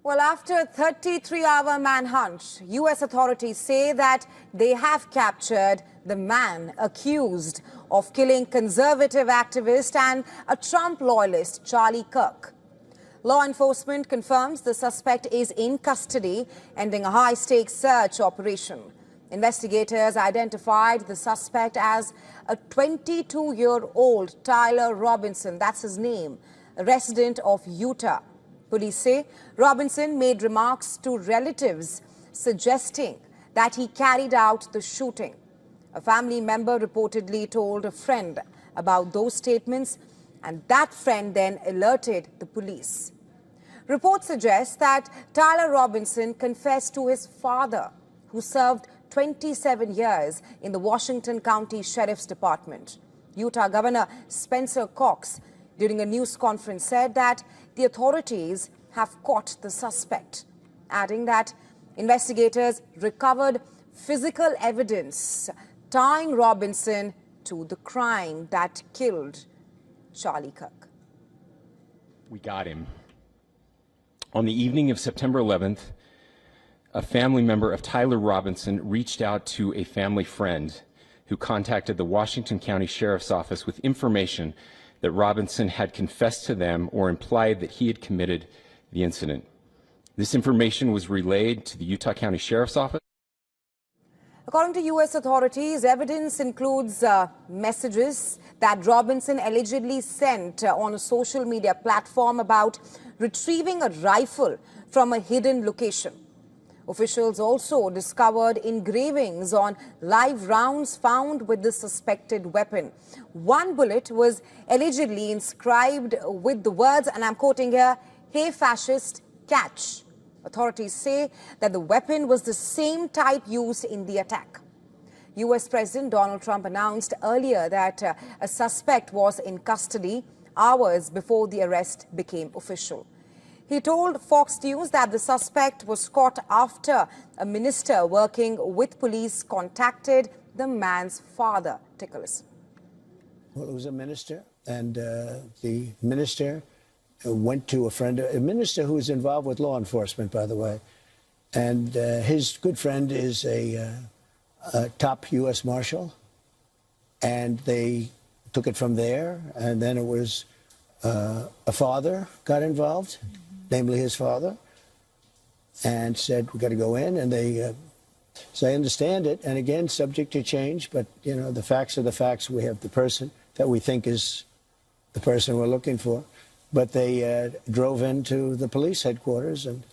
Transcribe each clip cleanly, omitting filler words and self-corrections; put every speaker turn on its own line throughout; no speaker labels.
Well, after a 33-hour manhunt, U.S. authorities say that they have captured the man accused of killing conservative activist and a Trump loyalist, Charlie Kirk. Law enforcement confirms the suspect is in custody, ending a high-stakes search operation. Investigators identified the suspect as a 22-year-old Tyler Robinson, that's his name, a resident of Utah. Police say Robinson made remarks to relatives suggesting that he carried out the shooting. A family member reportedly told a friend about those statements, and that friend then alerted the police. Reports suggest that Tyler Robinson confessed to his father, who served 27 years in the Washington County Sheriff's Department. Utah Governor Spencer Cox, during a news conference, said that the authorities have caught the suspect, adding that investigators recovered physical evidence tying Robinson to the crime that killed Charlie Kirk.
We got him. On the evening of September 11th, a family member of Tyler Robinson reached out to a family friend who contacted the Washington County Sheriff's Office with information that Robinson had confessed to them or implied that he had committed the incident. This information was relayed to the Utah County Sheriff's Office.
According to U.S. authorities, evidence includes messages that Robinson allegedly sent on a social media platform about retrieving a rifle from a hidden location. Officials also discovered engravings on live rounds found with the suspected weapon. One bullet was allegedly inscribed with the words, and I'm quoting here, "Hey fascist, catch." Authorities say that the weapon was the same type used in the attack. U.S. President Donald Trump announced earlier that a suspect was in custody hours before the arrest became official. He told Fox News that the suspect was caught after a minister working with police contacted the man's father. Take a listen.
Well, it was a minister, and the minister went to a minister who is involved with law enforcement, by the way, and his good friend is a top U.S. Marshal, and they took it from there, and then it was a father got involved, namely his father, and said, we got to go in, and they, so I understand it, and again, subject to change, but, you know, the facts are the facts. We have the person that we think is the person we're looking for, but they drove into the police headquarters, and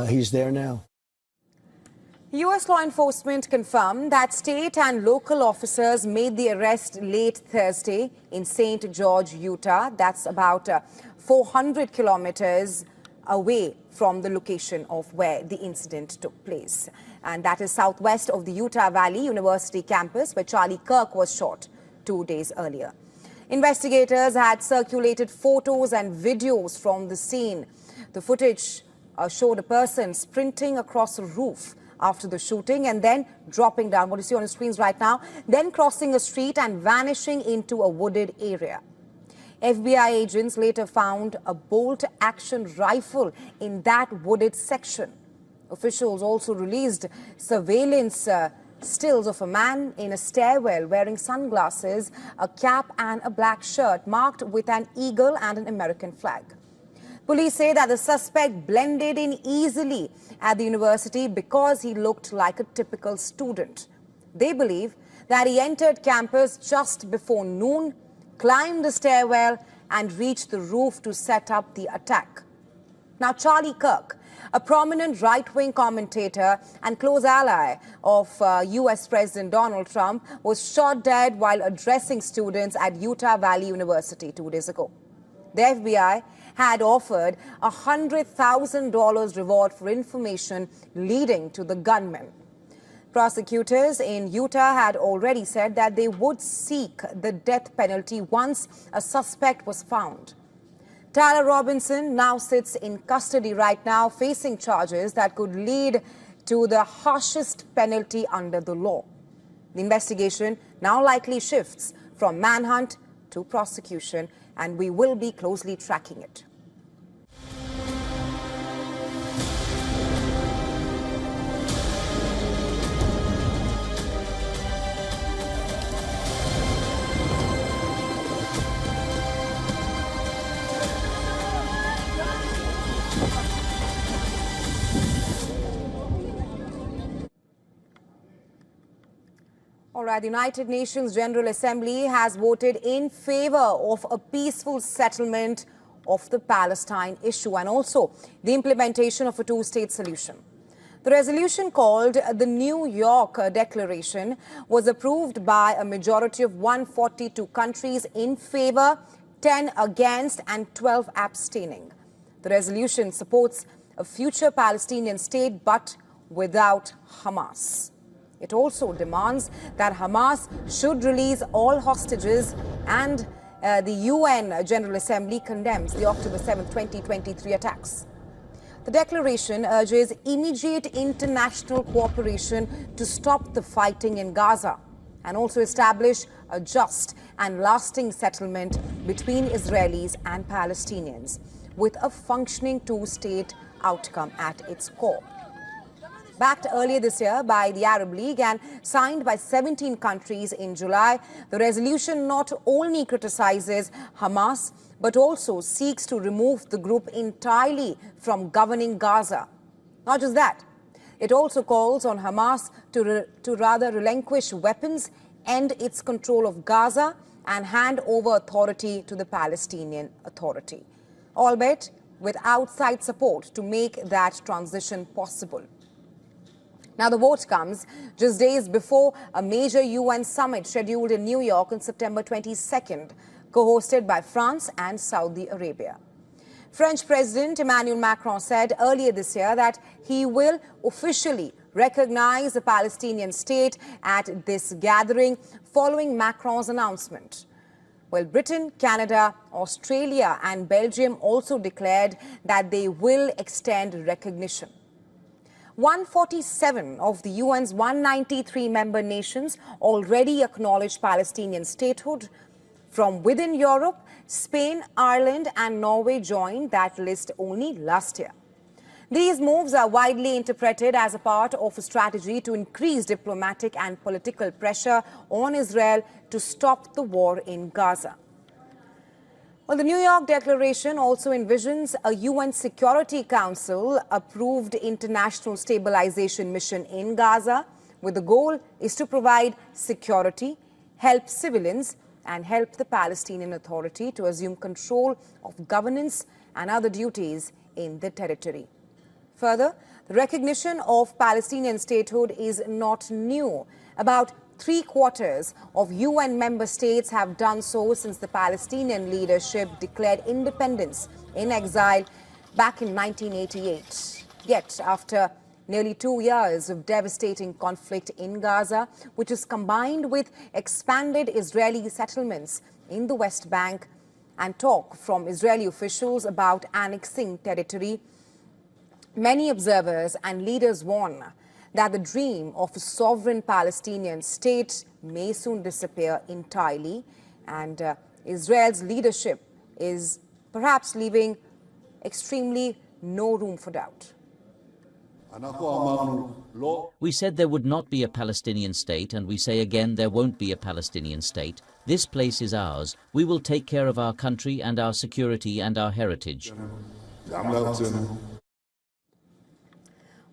he's there now.
U.S. law enforcement confirmed that state and local officers made the arrest late Thursday in St. George, Utah. That's about 400 kilometers away from the location of where the incident took place. And that is southwest of the Utah Valley University campus, where Charlie Kirk was shot 2 days earlier. Investigators had circulated photos and videos from the scene. The footage showed a person sprinting across a roof after the shooting and then dropping down, what you see on the screens right now, then crossing a street and vanishing into a wooded area. FBI agents later found a bolt-action rifle in that wooded section. Officials also released surveillance stills of a man in a stairwell wearing sunglasses, a cap and a black shirt marked with an eagle and an American flag. Police say that the suspect blended in easily at the university because he looked like a typical student. They believe that he entered campus just before noon, climbed the stairwell and reached the roof to set up the attack. Now, Charlie Kirk, a prominent right-wing commentator and close ally of U.S. President Donald Trump, was shot dead while addressing students at Utah Valley University 2 days ago. The FBI had offered a $100,000 reward for information leading to the gunman. Prosecutors in Utah had already said that they would seek the death penalty once a suspect was found. Tyler Robinson now sits in custody right now, facing charges that could lead to the harshest penalty under the law. The investigation now likely shifts from manhunt to prosecution, and we will be closely tracking it. All right, the United Nations General Assembly has voted in favor of a peaceful settlement of the Palestine issue and also the implementation of a two-state solution. The resolution, called the New York Declaration, was approved by a majority of 142 countries in favor, 10 against and 12 abstaining. The resolution supports a future Palestinian state but without Hamas. It also demands that Hamas should release all hostages, and the UN General Assembly condemns the October 7, 2023 attacks. The declaration urges immediate international cooperation to stop the fighting in Gaza and also establish a just and lasting settlement between Israelis and Palestinians with a functioning two-state outcome at its core. Backed earlier this year by the Arab League and signed by 17 countries in July, the resolution not only criticizes Hamas but also seeks to remove the group entirely from governing Gaza. Not just that, it also calls on Hamas to rather relinquish weapons, end its control of Gaza and hand over authority to the Palestinian Authority, albeit with outside support to make that transition possible. Now, the vote comes just days before a major UN summit scheduled in New York on September 22nd, co-hosted by France and Saudi Arabia. French President Emmanuel Macron said earlier this year that he will officially recognize the Palestinian state at this gathering following Macron's announcement. Well, Britain, Canada, Australia and Belgium also declared that they will extend recognition. 147 of the UN's 193 member nations already acknowledge Palestinian statehood. From within Europe, Spain, Ireland and Norway joined that list only last year. These moves are widely interpreted as a part of a strategy to increase diplomatic and political pressure on Israel to stop the war in Gaza. Well, the New York Declaration also envisions a UN Security Council-approved international stabilization mission in Gaza, where the goal is to provide security, help civilians, and help the Palestinian Authority to assume control of governance and other duties in the territory. Further, the recognition of Palestinian statehood is not new. About 3/4 of UN member states have done so since the Palestinian leadership declared independence in exile back in 1988. Yet, after nearly 2 years of devastating conflict in Gaza, which is combined with expanded Israeli settlements in the West Bank and talk from Israeli officials about annexing territory, many observers and leaders warn that the dream of a sovereign Palestinian state may soon disappear entirely, and Israel's leadership is perhaps leaving extremely no room for doubt.
We said there would not be a Palestinian state, and we say again there won't be a Palestinian state. This place is ours. We will take care of our country and our security and our heritage.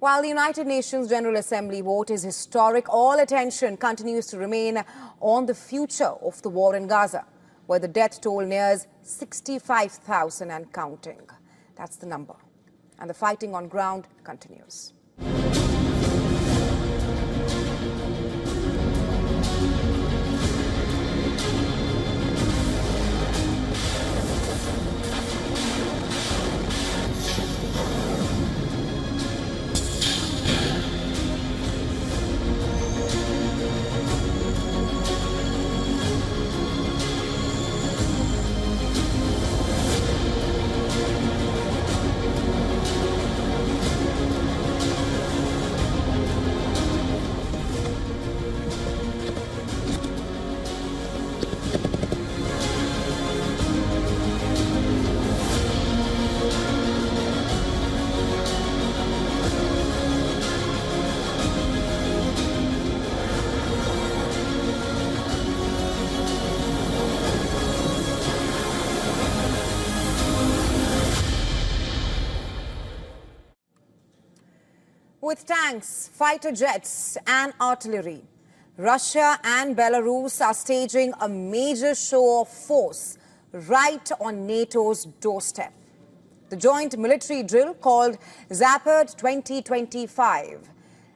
While the United Nations General Assembly vote is historic, all attention continues to remain on the future of the war in Gaza, where the death toll nears 65,000 and counting. That's the number. And the fighting on ground continues. With tanks, fighter jets and artillery, Russia and Belarus are staging a major show of force right on NATO's doorstep. The joint military drill called Zappert 2025.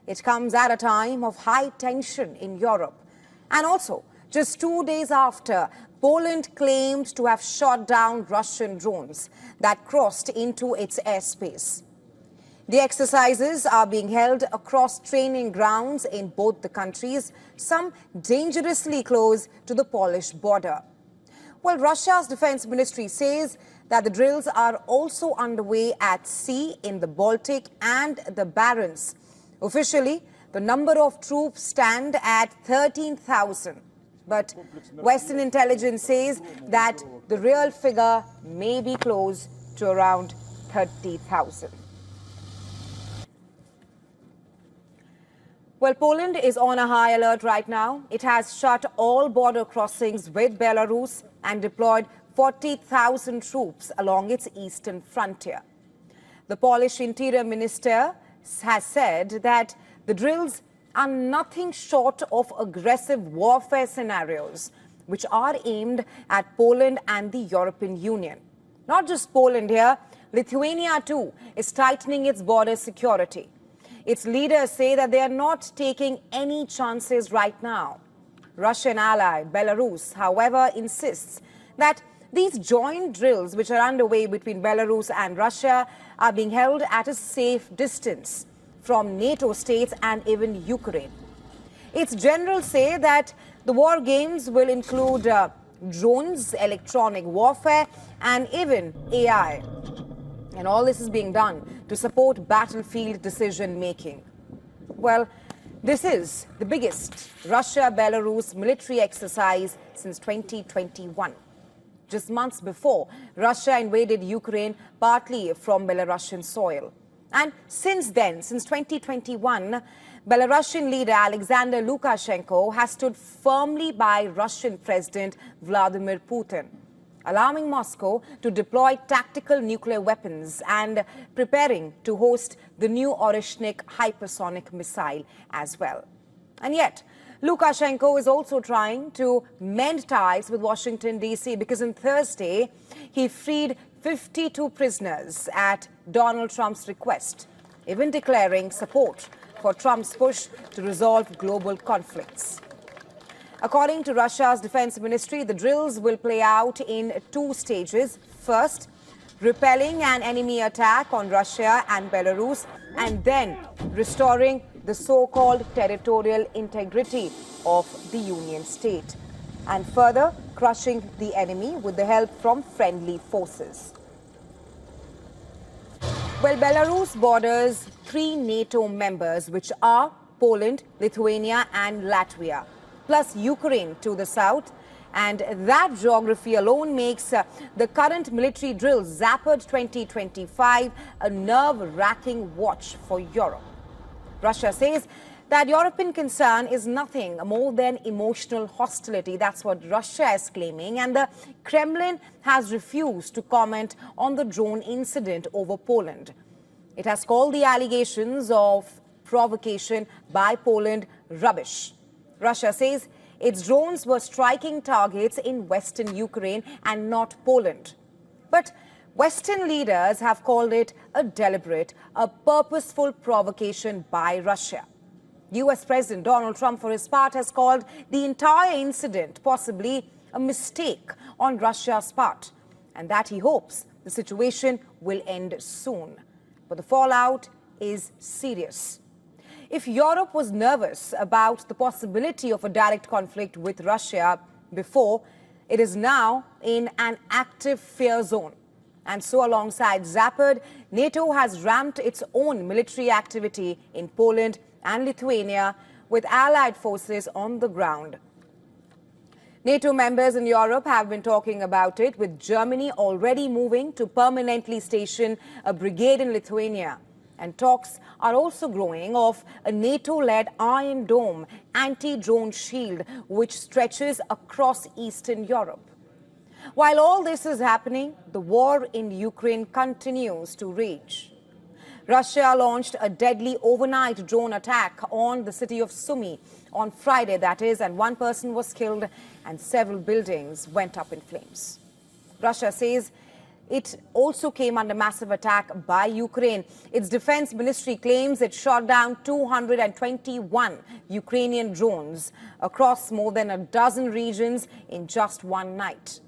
It comes at a time of high tension in Europe. And also, just 2 days after Poland claimed to have shot down Russian drones that crossed into its airspace. The exercises are being held across training grounds in both the countries, some dangerously close to the Polish border. Well, Russia's defense ministry says that the drills are also underway at sea in the Baltic and the Barents. Officially, the number of troops stand at 13,000. But Western intelligence says that the real figure may be close to around 30,000. Well, Poland is on a high alert right now. It has shut all border crossings with Belarus and deployed 40,000 troops along its eastern frontier. The Polish Interior Minister has said that the drills are nothing short of aggressive warfare scenarios, which are aimed at Poland and the European Union. Not just Poland here, Lithuania too is tightening its border security. Its leaders say that they are not taking any chances right now. Russian ally Belarus, however, insists that these joint drills, which are underway between Belarus and Russia, are being held at a safe distance from NATO states and even Ukraine. Its generals say that the war games will include drones, electronic warfare, and even AI. And all this is being done to support battlefield decision-making. Well, this is the biggest Russia-Belarus military exercise since 2021. Just months before, Russia invaded Ukraine partly from Belarusian soil. And since then, since 2021, Belarusian leader Alexander Lukashenko has stood firmly by Russian President Vladimir Putin, allowing Moscow to deploy tactical nuclear weapons and preparing to host the new Oreshnik hypersonic missile as well. And yet, Lukashenko is also trying to mend ties with Washington, D.C. because on Thursday, he freed 52 prisoners at Donald Trump's request, even declaring support for Trump's push to resolve global conflicts. According to Russia's defense ministry, the drills will play out in 2 stages. First, repelling an enemy attack on Russia and Belarus, and then restoring the so-called territorial integrity of the Union state, and further crushing the enemy with the help from friendly forces. Well, Belarus borders 3 NATO members, which are Poland, Lithuania and Latvia, plus Ukraine to the south. And that geography alone makes the current military drill, Zappert 2025, a nerve-wracking watch for Europe. Russia says that European concern is nothing more than emotional hostility. That's what Russia is claiming. And the Kremlin has refused to comment on the drone incident over Poland. It has called the allegations of provocation by Poland rubbish. Russia says its drones were striking targets in western Ukraine and not Poland. But Western leaders have called it a deliberate, a purposeful provocation by Russia. US President Donald Trump, for his part, has called the entire incident possibly a mistake on Russia's part, and that he hopes the situation will end soon. But the fallout is serious. If Europe was nervous about the possibility of a direct conflict with Russia before, it is now in an active fear zone. And so alongside Zappert, NATO has ramped its own military activity in Poland and Lithuania with allied forces on the ground. NATO members in Europe have been talking about it, with Germany already moving to permanently station a brigade in Lithuania. And talks are also growing of a NATO-led Iron Dome anti-drone shield which stretches across Eastern Europe. While all this is happening, the war in Ukraine continues to rage. Russia launched a deadly overnight drone attack on the city of Sumy on Friday, that is, and one person was killed and several buildings went up in flames. Russia says it also came under massive attack by Ukraine. Its defense ministry claims it shot down 221 Ukrainian drones across more than a dozen regions in just one night.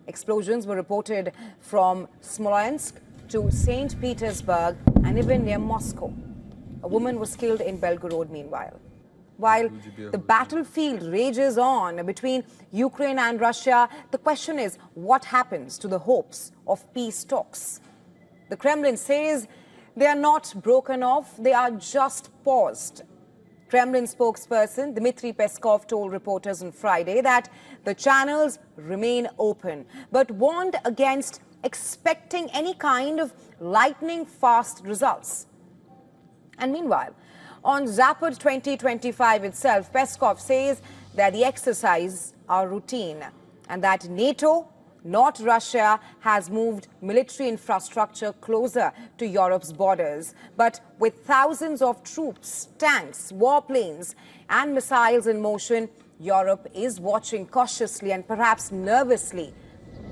Explosions were reported from Smolensk to St. Petersburg and even near Moscow. A woman was killed in Belgorod meanwhile. While the battlefield rages on between Ukraine and Russia, the question is what happens to the hopes of peace talks? The Kremlin says they are not broken off, they are just paused. Kremlin spokesperson Dmitry Peskov told reporters on Friday that the channels remain open, but warned against expecting any kind of lightning-fast results. And meanwhile, on Zapad 2025 itself, Peskov says that the exercises are routine and that NATO, not Russia, has moved military infrastructure closer to Europe's borders. But with thousands of troops, tanks, warplanes and missiles in motion, Europe is watching cautiously and perhaps nervously,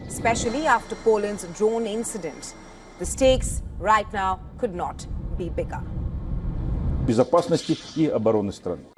especially after Poland's drone incident. The stakes right now could not be bigger.
Безопасности и обороны страны.